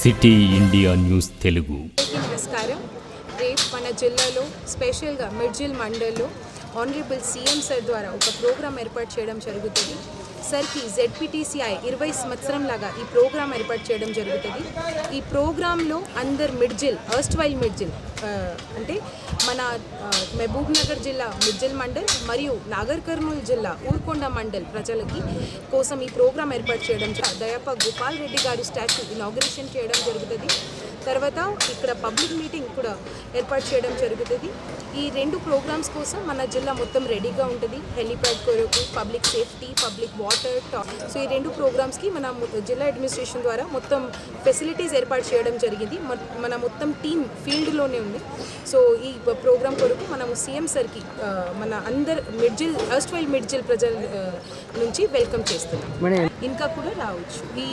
City India news Telugu. నమస్కారం. రేపు మన జిల్లాలో స్పెషల్గా మిడ్జిల్ మండల్లో ఆనరబుల్ సీఎం సార్ ద్వారా ఒక ప్రోగ్రాం ఏర్పాటు చేయడం జరుగుతుంది. సార్కి జెడ్పీటీసీఐ 20 సంవత్సరం లాగా ఈ ప్రోగ్రాం ఏర్పాటు చేయడం జరుగుతుంది. ఈ ప్రోగ్రాంలో అందరు మిడ్జిల్ అర్స్ట్వైల్ మిడ్జిల్ అంటే మన మహబూబ్ నగర్ జిల్లా మిడ్జిల్ మండల్ మరియు నాగర్ కర్నూలు జిల్లా ఊర్కొండ మండల్ ప్రజలకి కోసం ఈ ప్రోగ్రాం ఏర్పాటు చేయడం దయాప గోపాల్ రెడ్డి గారు స్టాచ్యూ ఇనాగ్రేషన్ చేయడం జరుగుతుంది. తర్వాత ఇక్కడ పబ్లిక్ మీటింగ్ కూడా ఏర్పాటు చేయడం జరుగుతుంది. ఈ రెండు ప్రోగ్రామ్స్ కోసం మన జిల్లా మొత్తం రెడీగా ఉంటుంది. హెలిప్యాడ్ కొరకు, public safety, public water so ఈ రెండు ప్రోగ్రామ్స్కి మన జిల్లా అడ్మినిస్ట్రేషన్ ద్వారా మొత్తం ఫెసిలిటీస్ ఏర్పాటు చేయడం జరిగింది. మన మొత్తం టీం ఫీల్డ్లోనే ఉంది. సో ఈ ప్రోగ్రామ్ కొరకు మనము సీఎం సార్కి మన అందరు మిడ్జిల్ అర్స్ట్వైల్ మిడ్జిల్ ప్రజల నుంచి వెల్కమ్ చేస్తున్నాం. ఇంకా కూడా రావచ్చు. ఈ